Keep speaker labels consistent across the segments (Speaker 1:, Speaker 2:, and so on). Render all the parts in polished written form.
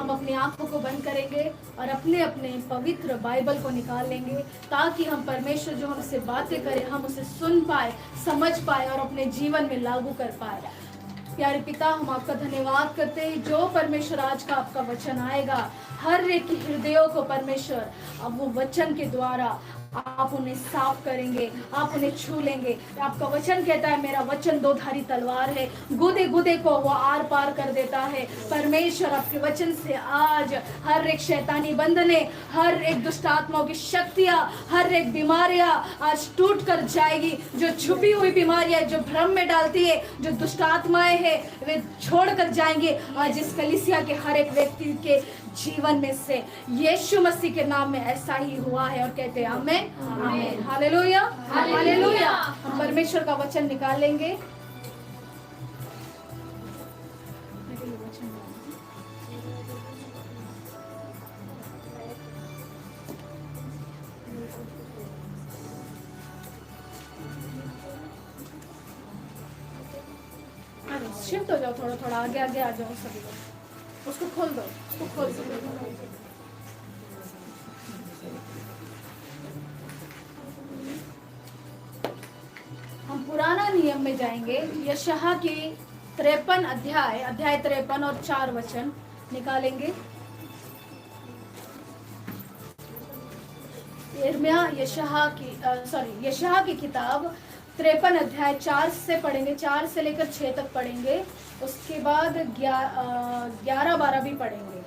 Speaker 1: हम अपनी आंखों को बंद करेंगे और अपने अपने पवित्र बाइबल को निकाल लेंगे, ताकि हम परमेश्वर जो हमसे बातें करे हम उसे सुन पाए, समझ पाए और अपने जीवन में लागू कर पाए। प्यारे पिता, हम आपका धन्यवाद करते हैं जो परमेश्वर आज का आपका वचन आएगा, हर एक हृदयों को परमेश्वर अब वो वचन के द्वारा आप उन्हें साफ करेंगे, आप उन्हें छू लेंगे। आपका वचन कहता है मेरा वचन दो धारी तलवार है, गुदे गुदे को वो आर पार कर देता है। परमेश्वर आपके वचन से आज हर एक शैतानी बंधने, हर एक दुष्ट आत्माओं की शक्तियां, हर एक बीमारियां आज टूट कर जाएगी। जो छुपी हुई बीमारियां जो भ्रम में डालती है, जो दुष्ट आत्माएं हैं वे छोड़ कर जाएंगे आज इस कलीसिया के हर एक व्यक्ति के जीवन में से। यीशु मसीह के नाम में ऐसा ही हुआ है और कहते हैं आमीन, आमीन, हालेलुया, हालेलुया। हम परमेश्वर का वचन निकालेंगे। शिफ्ट हो जाओ, थोड़ा थोड़ा आगे आगे आ जाओ सभी लोग। उसको खोल दो, उसको खोल दो। हम पुराना नियम में जाएंगे। यशायाह की 53 अध्याय 53 और 4 वचन निकालेंगे। यशायाह की किताब 53 अध्याय 4 से पढ़ेंगे, 4 से लेकर 6 तक पढ़ेंगे। उसके बाद 11-12 भी पढ़ेंगे।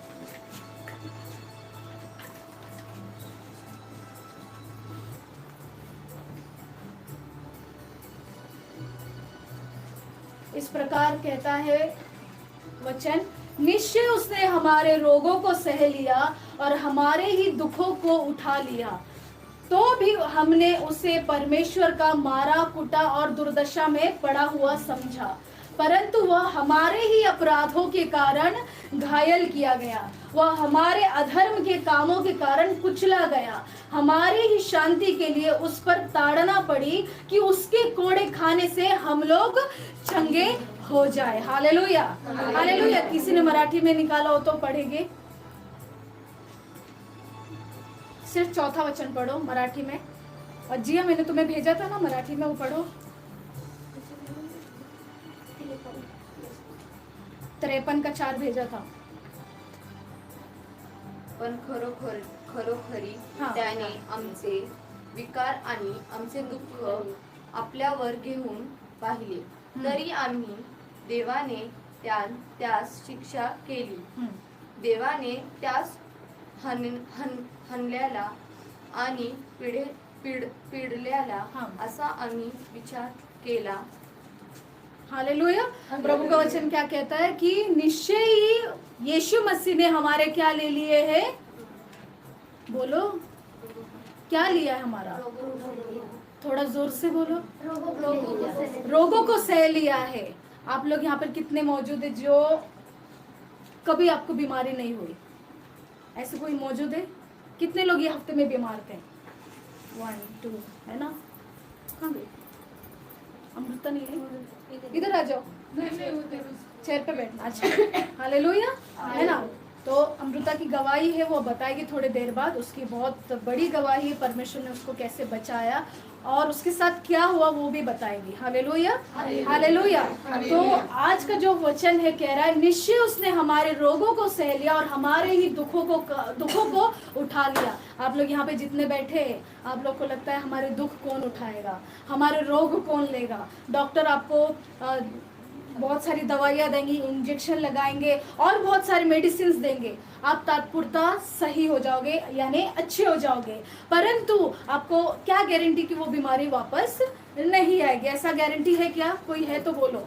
Speaker 1: इस प्रकार कहता है वचन, निश्चय उसने हमारे रोगों को सह लिया और हमारे ही दुखों को उठा लिया, तो भी हमने उसे परमेश्वर का मारा कुटा और दुर्दशा में पड़ा हुआ समझा, परंतु वह हमारे ही अपराधों के कारण घायल किया गया, वह हमारे अधर्म के कामों के कारण कुचला गया। हमारी ही शांति के लिए उस पर ताड़ना पड़ी कि उसके कोड़े खाने से हम लोग चंगे हो जाए। Hallelujah, hallelujah. किसी ने मराठी में निकाला हो तो पढ़ेंगे। सिर्फ 4था वचन पढ़ो मराठी में। और जिया, मैंने तुम्हें भेजा था ना मराठी में, वो पढ़ो। 53 का 4 भेजा था।
Speaker 2: पण खरोखरी त्याने आमचे विकार आणि आमचे दुःख आपल्यावर घेऊन पाहिले, तरी आम्ही देवाने त्यास शिक्षा केली, देवाने त्यास हनल्याला आणि पिडल्याला असा आम्ही विचार केला।
Speaker 1: हालेलुया। प्रभु का वचन क्या कहता है कि निश्चय ही यीशु मसीह ने हमारे क्या ले लिए हैं? बोलो, क्या लिया है हमारा? थोड़ा जोर से बोलो। रोगों को सह लिया है। आप लोग यहाँ पर कितने मौजूद है जो कभी आपको बीमारी नहीं हुई? ऐसे कोई मौजूद है? कितने लोग ये हफ्ते में बीमार थे? 1 2 है ना? कहाँ गए? अमृता नहीं है? इधर आ जाओ, चेयर पे बैठना। अच्छा, हालेलुया, है ना? तो अमृता की गवाही है, वो बताएगी थोड़ी देर बाद। उसकी बहुत बड़ी गवाही है, परमेश्वर ने उसको कैसे बचाया और उसके साथ क्या हुआ वो भी बताएगी। Hallelujah, hallelujah. तो आज का जो वचन है कह रहा है, निश्चय उसने हमारे रोगों को सह लिया और हमारे ही दुखों को उठा लिया। आप लोग यहाँ पे जितने बैठे हैं, आप लोग को लगता है हमारे दुख कौन उठाएगा, हमारे रोग कौन लेगा? डॉक्टर आपको बहुत सारी दवाइयाँ देंगी, इंजेक्शन लगाएंगे और बहुत सारी मेडिसिन देंगे, आप तत्परता सही हो जाओगे, यानी अच्छे हो जाओगे, परंतु आपको क्या गारंटी कि वो बीमारी वापस नहीं आएगी? ऐसा गारंटी है क्या? कोई है तो बोलो।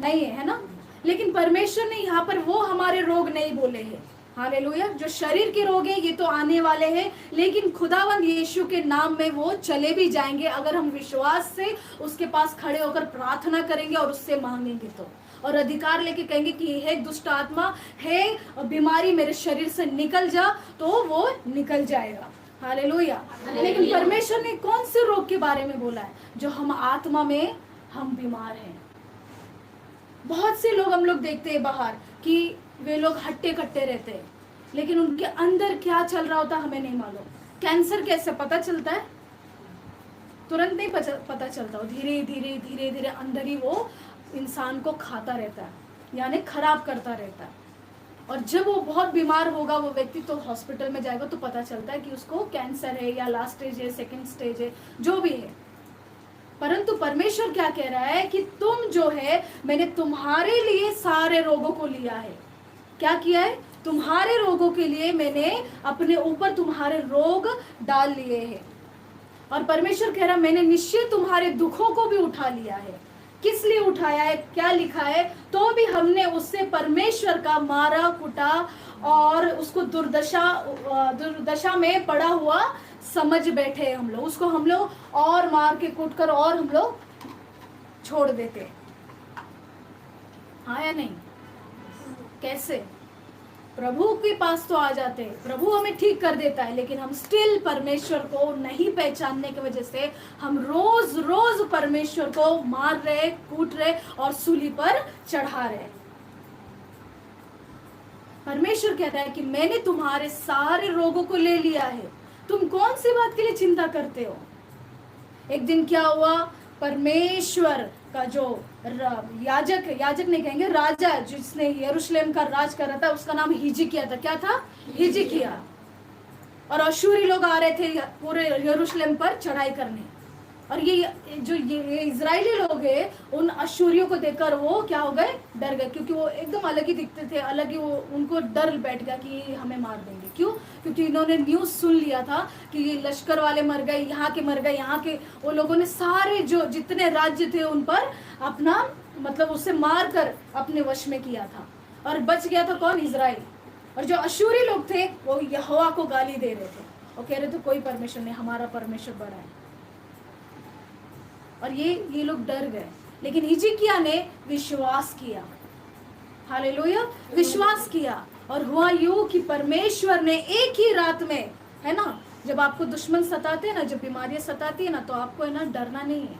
Speaker 1: नहीं है, है ना? लेकिन परमेश्वर ने यहाँ पर वो हमारे रोग नहीं बोले हैं। हालेलुया। जो शरीर के रोग है ये तो आने वाले हैं, लेकिन खुदावंद यीशु के नाम में वो चले भी जाएंगे अगर हम विश्वास से उसके पास खड़े होकर प्रार्थना करेंगे और उससे मांगेंगे तो, और अधिकार लेके कहेंगे कि हे दुष्ट आत्मा, हे बीमारी मेरे शरीर से निकल जा, तो वो निकल जाएगा। हालेलुया। लेकिन परमेश्वर ने कौन से रोग के बारे में बोला है? जो हम आत्मा में हम बीमार हैं। बहुत से लोग हम लोग देखते हैं बाहर कि वे लोग हट्टे कट्टे रहते हैं, लेकिन उनके अंदर क्या चल रहा होता हमें नहीं मालूम। कैंसर कैसे पता चलता है? तुरंत नहीं पता चलता, वो धीरे धीरे धीरे धीरे अंदर ही वो इंसान को खाता रहता है, यानी खराब करता रहता है। और जब वो बहुत बीमार होगा वो व्यक्ति, तो हॉस्पिटल में जाएगा तो पता चलता है कि उसको कैंसर है या लास्ट स्टेज है, सेकंड स्टेज है, जो भी है। परंतु परमेश्वर क्या कह रहा है कि तुम जो है, मैंने तुम्हारे लिए सारे रोगों को लिया है। क्या किया है? तुम्हारे रोगों के लिए मैंने अपने ऊपर तुम्हारे रोग डाल लिए हैं। और परमेश्वर कह रहा है मैंने निश्चय तुम्हारे दुखों को भी उठा लिया है। किस लिए उठाया है? क्या लिखा है? तो भी हमने उससे परमेश्वर का मारा कुटा और उसको दुर्दशा में पड़ा हुआ समझ बैठे हम लोग। उसको हम लोग और मार के कूट कर और हम लोग छोड़ देते। हाँ या नहीं? कैसे? प्रभु के पास तो आ जाते हैं, प्रभु हमें ठीक कर देता है, लेकिन हम स्टिल परमेश्वर को नहीं पहचानने की वजह से हम रोज रोज परमेश्वर को मार रहे, कूट रहे और सूली पर चढ़ा रहे। परमेश्वर कहता है कि मैंने तुम्हारे सारे रोगों को ले लिया है, तुम कौन सी बात के लिए चिंता करते हो? एक दिन क्या हुआ, परमेश्वर का जो याजक नहीं कहेंगे, राजा जिसने यरूशलेम का राज कर रहा था, उसका नाम हिजकिय्याह था। क्या था? हिजकिय्याह। और अशूरी लोग आ रहे थे पूरे यरूशलेम पर चढ़ाई करने। और ये इजरायली लोग हैं, उन अशूरियों को देखकर वो क्या हो गए? डर गए, क्योंकि वो एकदम अलग ही दिखते थे, अलग ही वो, उनको डर बैठ गया कि हमें मार देंगे। क्यों? क्योंकि इन्होंने न्यूज़ सुन लिया था कि ये लश्कर वाले मर गए, यहाँ के मर गए, यहाँ के वो लोगों ने सारे जो जितने राज्य थे उन पर अपना मतलब उससे मार कर अपने वश में किया था। और बच गया था कौन? इजराइल। और जो अशूरी लोग थे वो यहोवा को गाली दे रहे थे और कह रहे थे कोई परमेश्वर नहीं, हमारा परमेश्वर बड़ा है। और ये लोग डर गए, लेकिन हिजकिय्याह ने विश्वास किया। हालेलुया, विश्वास किया। और हुआ यूं कि परमेश्वर ने एक ही रात में, है ना, जब आपको दुश्मन सताते हैं ना, जब बीमारियां सताती है ना, तो आपको है ना डरना नहीं है।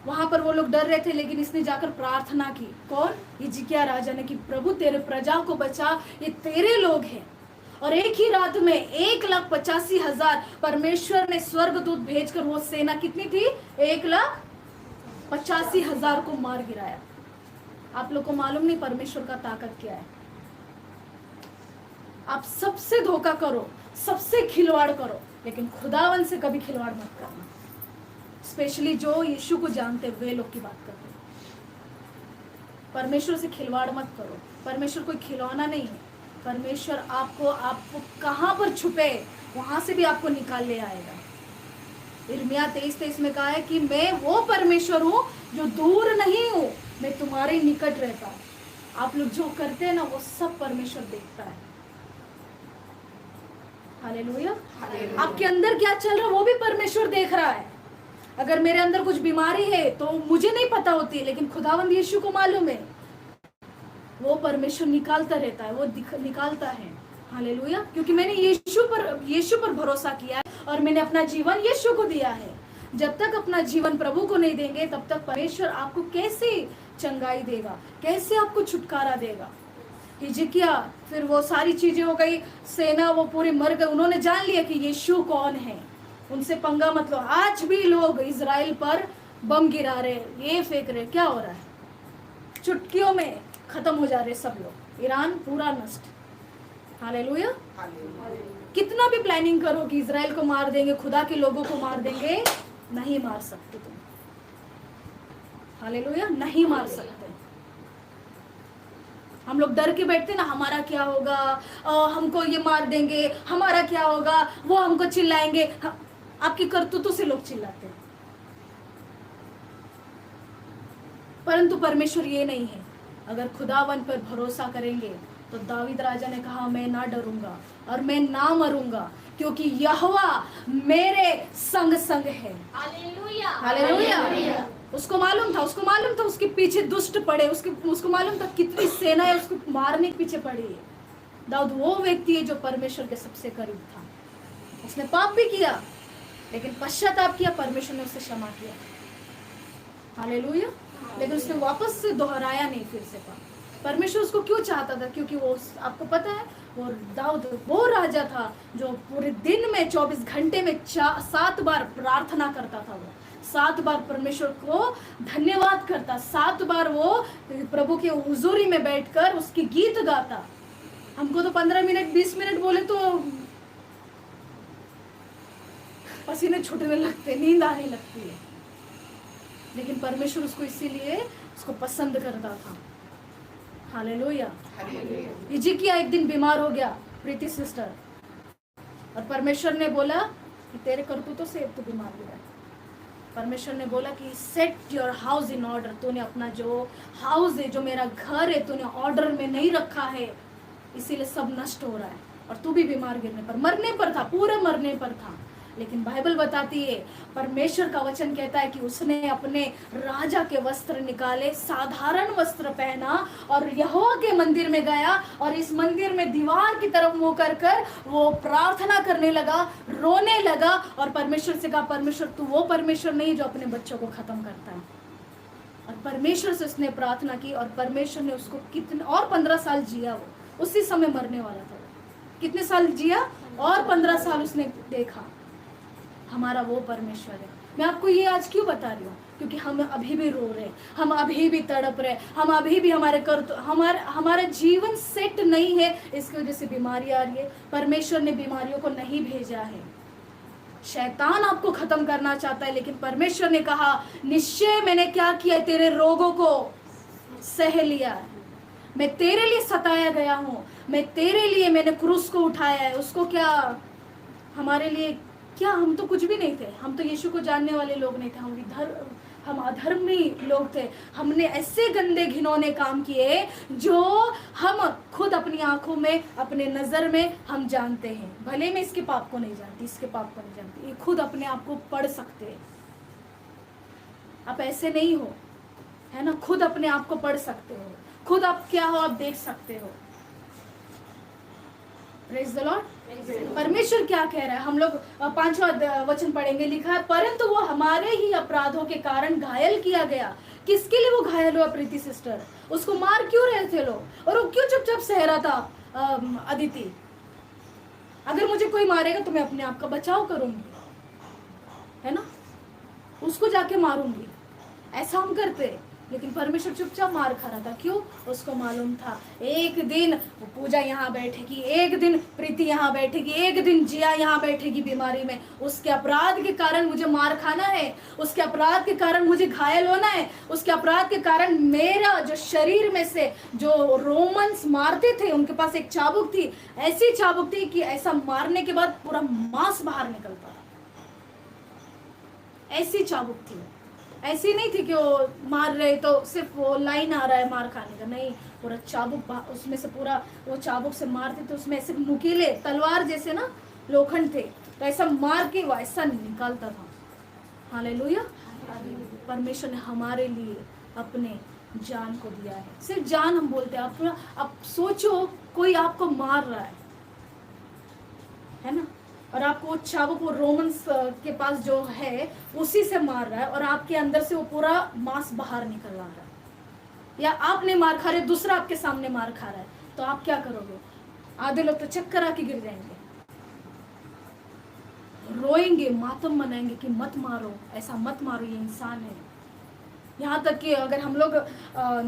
Speaker 1: वहां पर वो लोग डर रहे थे, लेकिन इसने जाकर प्रार्थना की। कौन? हिजकिय्याह राजा ने कि प्रभु तेरे प्रजा को बचा, ये तेरे लोग हैं। और एक ही रात में 1,85,000 परमेश्वर ने स्वर्गदूत भेजकर, वो सेना कितनी थी? 1,85,000 को मार गिराया। आप लोग को मालूम नहीं परमेश्वर का ताकत क्या है? आप सबसे धोखा करो, सबसे खिलवाड़ करो, लेकिन खुदावन से कभी खिलवाड़ मत करना। स्पेशली जो यीशु को जानते वे लोग की बात करते हैं। परमेश्वर से खिलवाड़ मत करो। परमेश्वर कोई खिलौना नहीं है। परमेश्वर आपको कहां पर छुपे वहां से भी आपको निकाल ले आएगा। यिर्मयाह 23:23 में कहा है कि मैं वो परमेश्वर हूं जो दूर नहीं हूं, मैं तुम्हारे निकट रहता हूं। आप लोग जो करते हैं ना वो सब परमेश्वर देखता है। हालेलुया। आपके अंदर क्या चल रहा है वो भी परमेश्वर देख रहा है। अगर मेरे अंदर कुछ बीमारी है तो मुझे नहीं पता होती, लेकिन खुदावंद यीशु को मालूम है। वो परमेश्वर निकालता रहता है, वो निकालता है। हालेलुया। क्योंकि मैंने यीशु पर भरोसा किया है और मैंने अपना जीवन यीशु को दिया है। जब तक अपना जीवन प्रभु को नहीं देंगे तब तक परमेश्वर आपको कैसे चंगाई देगा, कैसे आपको छुटकारा देगा। हिजकिय्याह, फिर वो सारी चीजें हो गई, सेना वो पूरे मर गए। उन्होंने जान लिया कि यीशु कौन है, उनसे पंगा मत लो। आज भी लोग इजराइल पर बम गिरा रहे, ये फेंक रहे, क्या हो रहा है? चुटकियों में खत्म हो जा रहे सब लोग, ईरान पूरा नष्ट। हालेलुया। कितना भी प्लानिंग करो कि इजराइल को मार देंगे, खुदा के लोगों को मार देंगे, नहीं मार सकते तुम। हालेलुया, नहीं मार सकते। हम लोग डर के बैठते ना, हमारा क्या होगा, हमको ये मार देंगे, हमारा क्या होगा, वो हमको चिल्लाएंगे। आपकी करतूतों से लोग चिल्लाते हैं, परंतु परमेश्वर ये नहीं है। अगर खुदावन पर भरोसा करेंगे तो दावीद राजा ने कहा मैं ना डरूंगा और मैं ना मरूंगा, क्योंकि यहोवा मेरे संग संग है।
Speaker 2: हालेलुया।
Speaker 1: हालेलुया। उसको मालूम था उसके पीछे दुष्ट पड़े, उसको मालूम था कितनी सेना है उसको मारने के पीछे पड़ी है। दाऊद वो व्यक्ति है जो परमेश्वर के सबसे करीब था। उसने पाप भी किया, लेकिन पश्चाताप किया, परमेश्वर ने उसे क्षमा किया। हालेलुया। लेकिन उसने वापस से दोहराया नहीं फिर से पाप। परमेश्वर उसको क्यों चाहता था? क्योंकि वो, आपको पता है, वो दाऊद वो राजा था जो पूरे दिन में 24 घंटे में 7 बार प्रार्थना करता था। वो 7 बार परमेश्वर को धन्यवाद करता, 7 बार वो प्रभु के हुजूरी में बैठकर उसकी गीत गाता। हमको तो 15 मिनट 20 मिनट बोले तो पसीने छूटने लगते, नींद आने लगती है, लेकिन परमेश्वर उसको इसीलिए उसको पसंद करता था। हालेलुया। हिजकिय्याह एक दिन बीमार हो गया, प्रीति सिस्टर, और परमेश्वर ने बोला कि तेरे करतूतों से तू बीमार हो गया। परमेश्वर ने बोला कि set your house in order, तूने अपना जो हाउस है, जो मेरा घर है, तूने ऑर्डर में नहीं रखा है, इसीलिए सब नष्ट हो रहा है। और तू भी बीमार गिरने पर, मरने पर था, पूरा मरने पर था। लेकिन बाइबल बताती है, परमेश्वर का वचन कहता है कि उसने अपने राजा के वस्त्र निकाले, साधारण वस्त्र पहना और यहोवा के मंदिर में गया, और इस मंदिर में दीवार की तरफ मुंह कर वो प्रार्थना करने लगा, रोने लगा, और परमेश्वर से कहा, परमेश्वर तू वो परमेश्वर नहीं जो अपने बच्चों को खत्म करता है। और परमेश्वर से उसने प्रार्थना की, और परमेश्वर ने उसको कितने और 15 साल जिया। वो उसी समय मरने वाला था। कितने साल जिया? और 15 साल उसने देखा। हमारा वो परमेश्वर है। मैं आपको ये आज क्यों बता रही हूँ? क्योंकि हम अभी भी रो रहे, हम अभी भी तड़प रहे, हम अभी भी हमारा जीवन सेट नहीं है, इसकी वजह से बीमारी आ रही है। परमेश्वर ने बीमारियों को नहीं भेजा है, शैतान आपको खत्म करना चाहता है, लेकिन परमेश्वर ने कहा निश्चय मैंने क्या किया, तेरे रोगों को सह लिया है, मैं तेरे लिए सताया गया हूँ, मैं तेरे लिए मैंने क्रूस को उठाया है। उसको क्या, हमारे लिए क्या, हम तो कुछ भी नहीं थे, हम तो यीशु को जानने वाले लोग नहीं थे, हम अधर्मी लोग थे। हमने ऐसे गंदे घिनौने काम किए जो हम खुद अपनी आंखों में, अपने नजर में हम जानते हैं। भले मैं इसके पाप को नहीं जानती, इसके पाप को नहीं जानती, ये खुद अपने आप को पढ़ सकते हैं। आप ऐसे नहीं हो, है ना, खुद अपने आप को पढ़ सकते हो, खुद आप क्या हो आप देख सकते हो। Praise the Lord. परमेश्वर क्या कह रहा है? हम लोग 5वां वचन पढ़ेंगे। लिखा है, परंतु वो हमारे ही अपराधों के कारण घायल किया गया। किसके लिए वो घायल हुआ प्रीति सिस्टर? उसको मार क्यों रहे थे लोग, और वो क्यों चुपचाप सह रहा था? अदिति, अगर मुझे कोई मारेगा तो मैं अपने आप का बचाव करूंगी, है ना, उसको जाके मारूंगी, ऐसा हम करते। लेकिन परमेश्वर चुपचाप मार खा रहा था। क्यों? उसको मालूम था एक दिन वो पूजा यहाँ बैठेगी, एक दिन प्रीति यहाँ बैठेगी, एक दिन जिया यहाँ बैठेगी बीमारी में। उसके अपराध के कारण मुझे मार खाना है, उसके अपराध के कारण मुझे घायल होना है, उसके अपराध के कारण मेरा जो शरीर में से जो रोमन्स मारते थे, उनके पास एक चाबुक थी, ऐसी चाबुक थी कि ऐसा मारने के बाद पूरा मांस बाहर निकलता था। ऐसी चाबुक थी। ऐसी नहीं थी कि वो मार रहे तो सिर्फ वो लाइन आ रहा है मार खाने का, नहीं, पूरा चाबुक उसमें से, पूरा वो चाबुक से मारते तो उसमें ऐसे नुकीले तलवार जैसे ना लोखंड थे, तो ऐसा मार के वो ऐसा निकालता था। हालेलुया। परमेश्वर ने हमारे लिए अपने जान को दिया है। सिर्फ जान हम बोलते हैं, आप सोचो कोई आपको मार रहा है ना, और आपको चाबुक वो रोमन्स के पास जो है उसी से मार रहा है, और आपके अंदर से वो पूरा मांस बाहर निकल रहा है, या आपने मार खा रहे, दूसरा आपके सामने मार खा रहा है, तो आप क्या करोगे? आधे लोग तो चक्कर आके गिर जाएंगे, रोएंगे, मातम मनाएंगे कि मत मारो, ऐसा मत मारो, ये इंसान है। यहाँ तक कि अगर हम लोग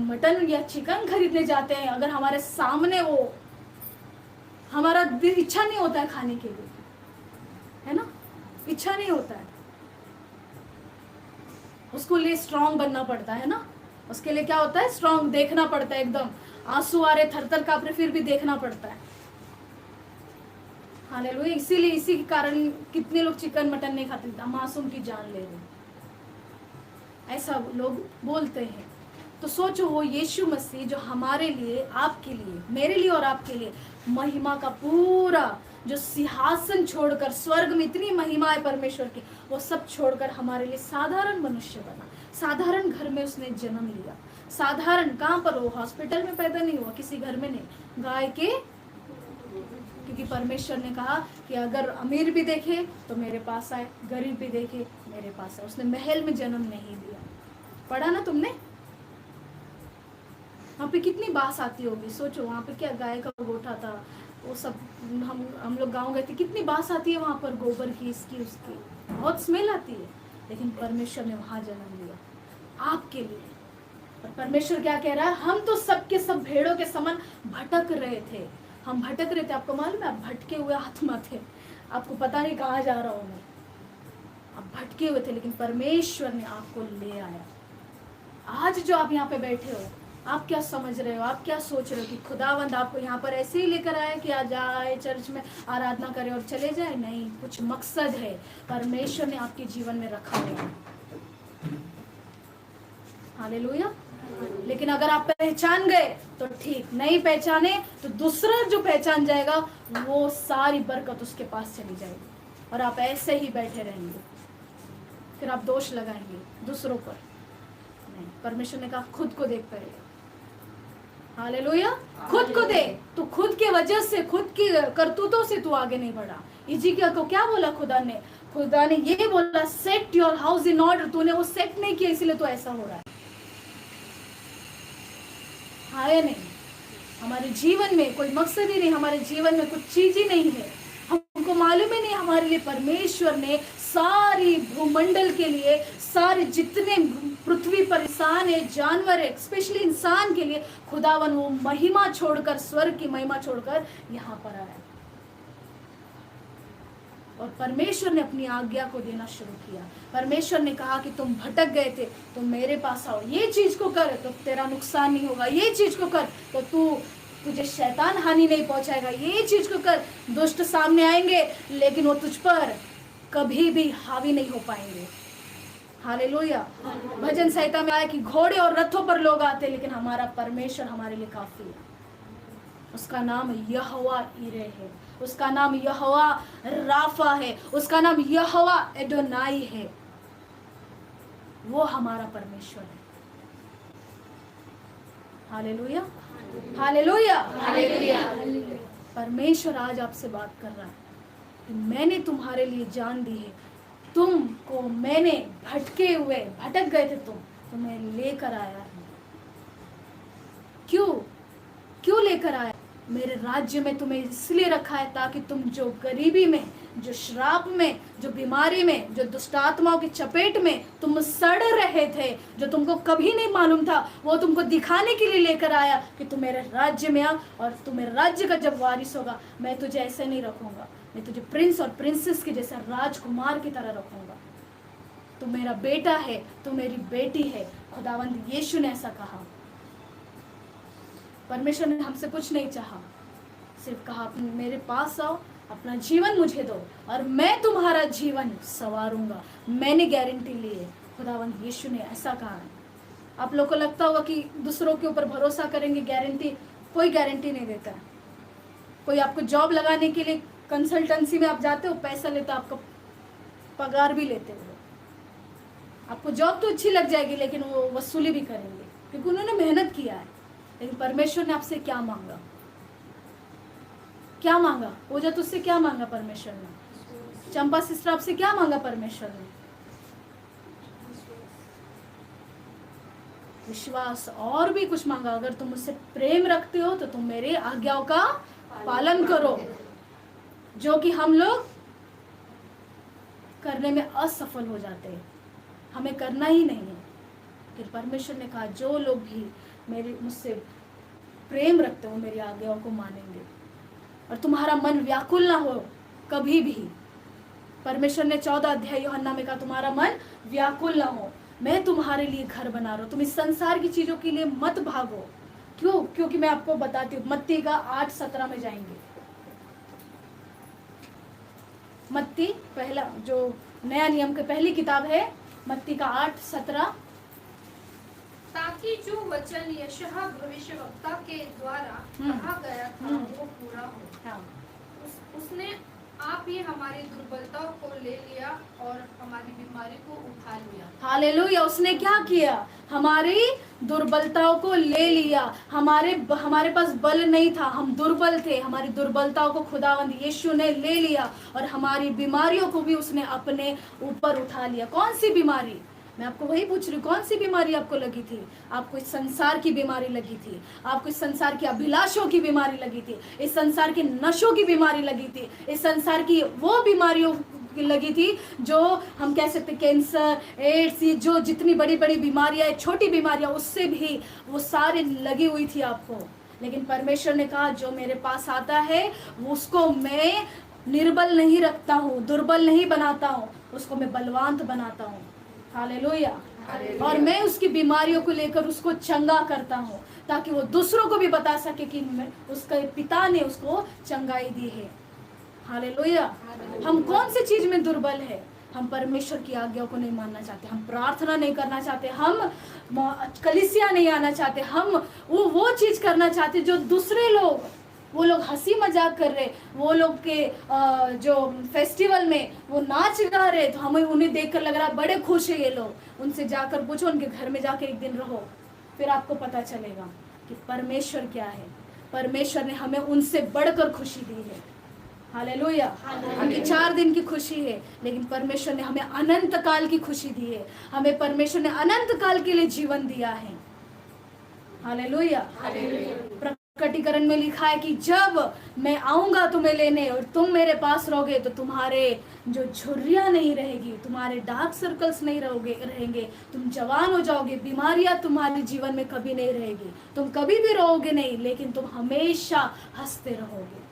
Speaker 1: मटन या चिकन खरीदने जाते हैं, अगर हमारे सामने वो, हमारा इच्छा नहीं होता है खाने के लिए, है ना, इच्छा नहीं होता है, उसको लिए स्ट्रांग बनना पड़ता है ना, उसके लिए क्या होता है, स्ट्रांग देखना पड़ता है, एकदम आंसू आ रहे, थरथर कांप रहे, फिर भी देखना पड़ता है। हालेलुया। इसीलिए इसी के कारण कितने लोग चिकन मटन नहीं खाते, मासूम की जान ले रहे, ऐसा लोग बोलते हैं। तो सोचो वो यीशु मसीह जो हमारे लिए, आपके लिए, मेरे लिए और आपके लिए महिमा का पूरा जो सिंहासन छोड़कर, स्वर्ग में इतनी महिमा है परमेश्वर की, वो सब छोड़कर हमारे लिए साधारण मनुष्य बना, साधारण घर में उसने जन्म लिया। साधारण कहाँ पर? वो हॉस्पिटल में पैदा नहीं हुआ, किसी घर में नहीं, गाय के, क्योंकि परमेश्वर ने कहा कि अगर अमीर भी देखे तो मेरे पास आए, गरीब भी देखे मेरे पास आए। उसने महल में जन्म नहीं लिया। पढ़ा ना तुमने? वहाँ पे कितनी बास आती होगी, सोचो, वहाँ पे क्या गाय का गोठा था, वो सब हम लोग गाँव गए थे, कितनी बास आती है वहाँ पर, गोबर की, इसकी उसकी, बहुत स्मेल आती है, लेकिन परमेश्वर ने वहाँ जन्म लिया आपके लिए। और परमेश्वर क्या कह रहा है, हम तो सबके सब भेड़ों के समान भटक रहे थे, हम भटक रहे थे। आपको मालूम है, आप भटके हुए आत्मा थे, आपको पता नहीं कहाँ जा रहा हूँ मैं, आप भटके हुए थे, लेकिन परमेश्वर ने आपको ले आया। आज जो आप यहाँ पे बैठे हो, आप क्या समझ रहे हो, आप क्या सोच रहे हो कि खुदावंद आपको यहाँ पर ऐसे ही लेकर आया कि आज आए चर्च में आराधना करे और चले जाए? नहीं, कुछ मकसद है परमेश्वर ने आपके जीवन में रखा है। हालेलुया। लेकिन अगर आप पहचान गए तो ठीक, नहीं पहचाने तो दूसरा जो पहचान जाएगा वो सारी बरकत उसके पास चली जाएगी और आप ऐसे ही बैठे रहेंगे, फिर आप दोष लगाएंगे दूसरों पर। नहीं, परमेश्वर ने कहा खुद को देख पड़ेगा। हालेलुया। खुद को दे, तो खुद के वजह से, खुद की करतूतों से तू आगे नहीं बढ़ा। इज़िकिय्याह को क्या बोला खुदा ने ये बोला, set your house in order. तूने वो सेट नहीं किया, इसलिए तो ऐसा हो रहा है। हाय नहीं, हमारे जीवन में कोई मकसद ही नहीं, हमारे जीवन में कुछ चीज ही नहीं है, हमको मालूम ही नहीं हमारे लिए परमेश्वर ने सारी भूमंडल के लिए, सारे जितने पृथ्वी पर इंसान है, जानवर है, स्पेशली इंसान के लिए खुदावन वो महिमा छोड़कर, स्वर्ग की महिमा छोड़कर यहाँ पर आया। और परमेश्वर ने अपनी आज्ञा को देना शुरू किया। परमेश्वर ने कहा कि तुम भटक गए थे, तुम मेरे पास आओ, ये चीज को कर तो तेरा नुकसान नहीं होगा, ये चीज को कर तो तुझे शैतान हानि नहीं पहुंचाएगा, ये चीज को कर, दुष्ट सामने आएंगे लेकिन वो तुझ पर कभी भी हावी नहीं हो पाएंगे। हालेलुया। भजन संहिता में आया कि घोड़े और रथों पर लोग आते, लेकिन हमारा परमेश्वर हमारे लिए काफी है। उसका नाम यहोवा ईरे है, उसका नाम यहोवा राफा है, उसका नाम यहोवा एडोनाई है। वो हमारा परमेश्वर है। Hallelujah, hallelujah, hallelujah. परमेश्वर आज आपसे बात कर रहा है कि मैंने तुम्हारे लिए जान दी है, तुमको मैंने भटक गए थे तुम्हें लेकर आया है। क्यों लेकर आया? मेरे राज्य में तुम्हें इसलिए रखा है ताकि तुम जो गरीबी में, जो श्राप में, जो बीमारी में, जो दुष्टात्माओं की चपेट में तुम सड़ रहे थे, जो तुमको कभी नहीं मालूम था, वो तुमको दिखाने के लिए लेकर आया कि तुम मेरे राज्य में आ, और तुम मेरे राज्य का जब वारिस होगा, मैं तुझे ऐसे नहीं रखूंगा, मैं तुझे प्रिंस और प्रिंसेस के जैसा राजकुमार की तरह रखूंगा। तू मेरा बेटा है, तू मेरी बेटी है। खुदावंद यीशु ने ऐसा कहा। परमेश्वर ने हमसे कुछ नहीं चाहा, सिर्फ कहा मेरे पास आओ, अपना जीवन मुझे दो और मैं तुम्हारा जीवन संवारूंगा। मैंने गारंटी ली है, खुदावंद यीशु ने ऐसा कहा है। आप लोग को लगता होगा कि दूसरों के ऊपर भरोसा करेंगे, गारंटी, कोई गारंटी नहीं देता है। कोई आपको जॉब लगाने के लिए कंसल्टेंसी में आप जाते हो, पैसा लेते हो, आपको पगार भी लेते हो, आपको जॉब तो अच्छी लग जाएगी, लेकिन वो वसूली भी करेंगे क्योंकि उन्होंने मेहनत किया है। लेकिन परमेश्वर ने आपसे क्या मांगा? क्या मांगा? पूजा तुझसे क्या मांगा परमेश्वर ने? चंपा सिस्टर आपसे क्या मांगा परमेश्वर ने? विश्वास। और भी कुछ मांगा, अगर तुम मुझसे प्रेम रखते हो तो तुम मेरे आज्ञाओं का पालन करो, जो कि हम लोग करने में असफल हो जाते हैं, हमें करना ही नहीं है। फिर परमेश्वर ने कहा जो लोग भी मुझसे प्रेम रखते हो मेरी आज्ञाओं को मानेंगे, और तुम्हारा मन व्याकुल ना हो कभी भी। परमेश्वर ने 14 अध्याय यूहन्ना में कहा तुम्हारा मन व्याकुल ना हो, मैं तुम्हारे लिए घर बना रहा हूं, तुम इस संसार की चीजों के लिए मत भागो। क्यों? क्योंकि मैं आपको बताती हूँ, मत्ती का 8:17 में जाएंगे। मत्ती पहला, जो नया नियम की पहली किताब है, मत्ती का 8:17,
Speaker 3: ताकि जो वचन यशायाह भविष्यवक्ता के द्वारा कहा गया था वो पूरा हो।
Speaker 1: हाँ।
Speaker 3: उसने आप ही हमारी दुर्बलताओं को ले लिया और हमारी बीमारी को उठा लिया।
Speaker 1: हालेलुया। उसने क्या किया? हमारी दुर्बलताओं को ले लिया। हमारे पास बल नहीं था, हम दुर्बल थे, हमारी दुर्बलताओं को खुदावंद यीशु ने ले लिया और हमारी बीमारियों को भी उसने अपने ऊपर उठा लिया। कौन सी बीमारी? मैं आपको वही पूछ रही हूँ, कौन सी बीमारी आपको लगी थी? आपको इस संसार की बीमारी लगी थी, आपको इस संसार की अभिलाषों की बीमारी लगी थी, इस संसार के नशों की बीमारी लगी थी, इस संसार की वो बीमारियों की लगी थी जो हम कह सकते कैंसर, एड्स, जो जितनी बड़ी बड़ी बीमारियां, छोटी बीमारियां, उससे भी वो सारे लगी हुई थी आपको। लेकिन परमेश्वर ने कहा जो मेरे पास आता है उसको मैं निर्बल नहीं रखता हूँ, दुर्बल नहीं बनाता हूँ, उसको मैं बलवान बनाता हूँ। हालेलुया। और मैं उसकी बीमारियों को लेकर उसको चंगा करता हूँ, ताकि वो दूसरों को भी बता सके कि उसके पिता ने उसको चंगाई दी है। हालेलुया। हम कौन सी चीज में दुर्बल है? हम परमेश्वर की आज्ञाओं को नहीं मानना चाहते, हम प्रार्थना नहीं करना चाहते, हम कलीसिया नहीं आना चाहते, हम वो चीज करना चाहते जो दूसरे लोग, वो लोग हंसी मजाक कर रहे, वो लोग के जो फेस्टिवल में वो नाच गा रहे, तो हमें उन्हें देखकर लग रहा बड़े खुश है ये लोग। उनसे जाकर पूछो, उनके घर में जाकर एक दिन रहो, फिर आपको पता चलेगा कि परमेश्वर क्या है। परमेश्वर ने हमें उनसे बढ़कर खुशी दी है। हालेलुया। उनकी 4 दिन की खुशी है, लेकिन परमेश्वर ने हमें अनंत काल की खुशी दी है। हमें परमेश्वर ने अनंत काल के लिए जीवन दिया है। हालेलुया। प्रकटीकरण में लिखा है कि जब मैं आऊंगा तुम्हें लेने और तुम मेरे पास रहोगे तो तुम्हारे जो झुर्रियां नहीं रहेगी, तुम्हारे डार्क सर्कल्स नहीं रहेंगे, तुम जवान हो जाओगे, बीमारियां तुम्हारे जीवन में कभी नहीं रहेगी, तुम कभी भी रोओगे नहीं, लेकिन तुम हमेशा हंसते रहोगे।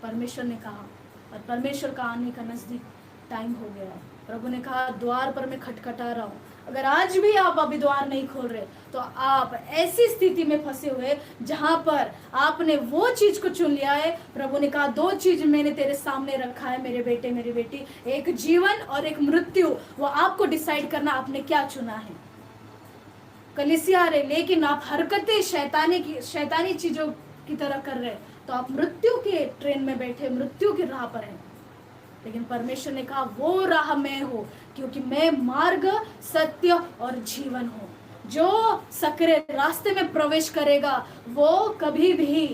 Speaker 1: परमेश्वर ने कहा, और परमेश्वर का आने का नजदीक टाइम हो गया है। प्रभु ने कहा द्वार पर मैं खटखटा रहा हूँ, अगर आज भी आप अभी द्वार नहीं खोल रहे तो आप ऐसी स्थिति में फंसे हुए जहां पर आपने वो चीज को चुन लिया है। प्रभु ने कहा 2 चीज मैंने तेरे सामने रखा है मेरे बेटे मेरी बेटी, एक जीवन और एक मृत्यु। वो आपको डिसाइड करना आपने क्या चुना है। कलीसिया रहे, लेकिन आप हरकतें शैतानी चीजों की तरह कर रहे, तो आप मृत्यु के ट्रेन में बैठे, मृत्यु की राह पर हैं। लेकिन परमेश्वर ने कहा वो राह मैं हूं, क्योंकि मैं मार्ग, सत्य और जीवन हूं। जो सकरे रास्ते में प्रवेश करेगा वो कभी भी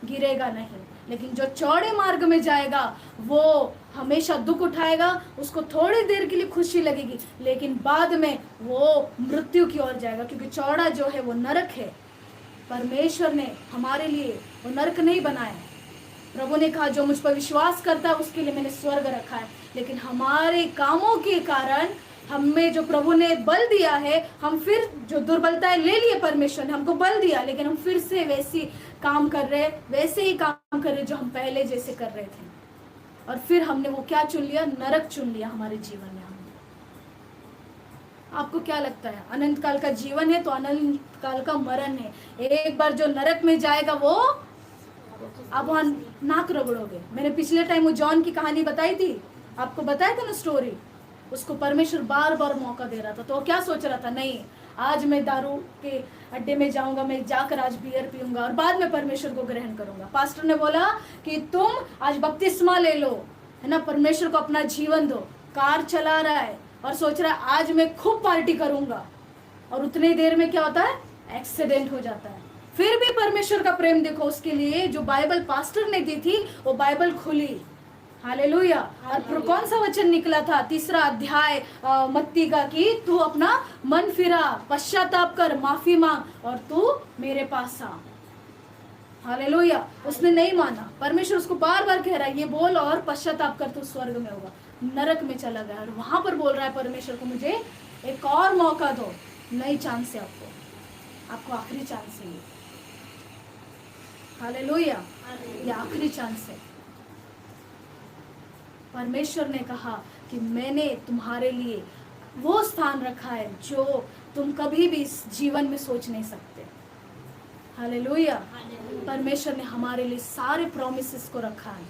Speaker 1: गिरेगा नहीं, लेकिन जो चौड़े मार्ग में जाएगा वो हमेशा दुख उठाएगा, उसको थोड़ी देर के लिए खुशी लगेगी, लेकिन बाद में वो मृत्यु की ओर जाएगा, क्योंकि चौड़ा जो है वो नरक है। परमेश्वर ने हमारे लिए वो नरक नहीं बनाया। प्रभु ने कहा जो मुझ पर विश्वास करता है उसके लिए मैंने स्वर्ग रखा है। लेकिन हमारे कामों के कारण हमें जो प्रभु ने बल दिया है, हम फिर जो दुर्बलताएं ले लिए, परमेश्वर ने हमको बल दिया, लेकिन हम फिर से वैसे ही काम कर रहे जो हम पहले जैसे कर रहे थे। और फिर हमने वो क्या चुन लिया? नरक चुन लिया हमारे जीवन में। आपको क्या लगता है? अनंत काल का जीवन है तो अनंत काल का मरण है। एक बार जो नरक में जाएगा वो आप वहां नाक रगड़ोगे। मैंने पिछले टाइम वो जॉन की कहानी बताई थी, आपको बताया था ना स्टोरी। उसको परमेश्वर बार बार मौका दे रहा था, तो वो क्या सोच रहा था, नहीं आज मैं दारू के अड्डे में जाऊंगा, मैं जाकर आज बियर पीऊंगा और बाद में परमेश्वर को ग्रहण करूंगा। पास्टर ने बोला कि तुम आज बपतिस्मा ले लो, है ना, परमेश्वर को अपना जीवन दो। कार चला रहा है और सोच रहा है आज मैं खूब पार्टी करूंगा, और उतनी देर में क्या होता है? एक्सीडेंट हो जाता है। फिर भी परमेश्वर का प्रेम देखो, उसके लिए जो बाइबल पास्टर ने दी थी वो बाइबल खुली। हालेलुया। और कौन सा वचन निकला था? 3रा अध्याय मत्ती का, कि तू अपना मन फिरा, पश्चाताप कर, माफी मांग और तू मेरे पास आ। हालेलुया। उसने नहीं माना। परमेश्वर उसको बार बार कह रहा है ये बोल और पश्चाताप कर, तू स्वर्ग में होगा। नरक में चला गया और वहां पर बोल रहा है परमेश्वर को मुझे एक और मौका दो, नई चांस है आपको आखिरी चांस है। हालेलुया। ये आखिरी चांस है। परमेश्वर ने कहा कि मैंने तुम्हारे लिए वो स्थान रखा है जो तुम कभी भी इस जीवन में सोच नहीं सकते। हालेलुया। परमेश्वर ने हमारे लिए सारे प्रॉमिसेस को रखा है।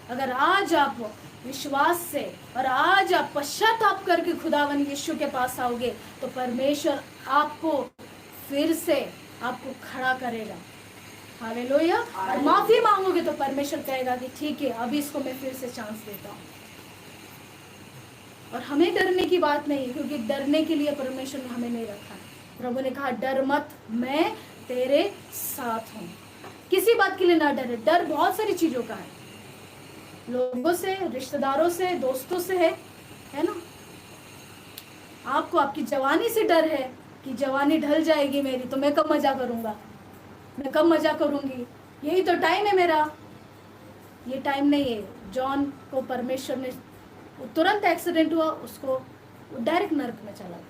Speaker 1: अगर आज आप विश्वास से और आज आप पश्चाताप करके खुदावन यीशु के पास आओगे तो परमेश्वर आपको फिर से आपको खड़ा करेगा। हालेलुया। और माफी मांगोगे तो परमेश्वर कहेगा कि ठीक है अभी इसको मैं फिर से चांस देता हूँ। और हमें डरने की बात नहीं है, क्योंकि डरने के लिए परमेश्वर ने हमें नहीं रखा है। प्रभु ने कहा डर मत, मैं तेरे साथ हूँ। किसी बात के लिए ना डरे। डर बहुत सारी चीजों का है, लोगों से, रिश्तेदारों से, दोस्तों से है ना। आपको आपकी जवानी से डर है कि जवानी ढल जाएगी मेरी तो मैं कब मजा करूंगा, मैं कब मजा करूंगी, यही तो टाइम है मेरा। ये टाइम नहीं है। जॉन को परमेश्वर ने, तुरंत एक्सीडेंट हुआ, उसको डायरेक्ट नरक में चला गया।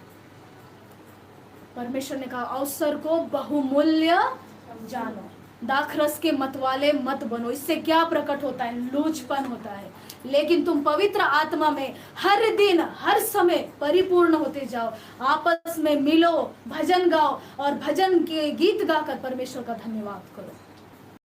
Speaker 1: परमेश्वर ने कहा अवसर को बहुमूल्य जानो, दाखरस के मतवाले मत बनो। इससे क्या प्रकट होता है? लूचपन होता है। लेकिन तुम पवित्र आत्मा में हर दिन हर समय परिपूर्ण होते जाओ, आपस में मिलो, भजन गाओ और भजन के गीत गाकर परमेश्वर का धन्यवाद करो।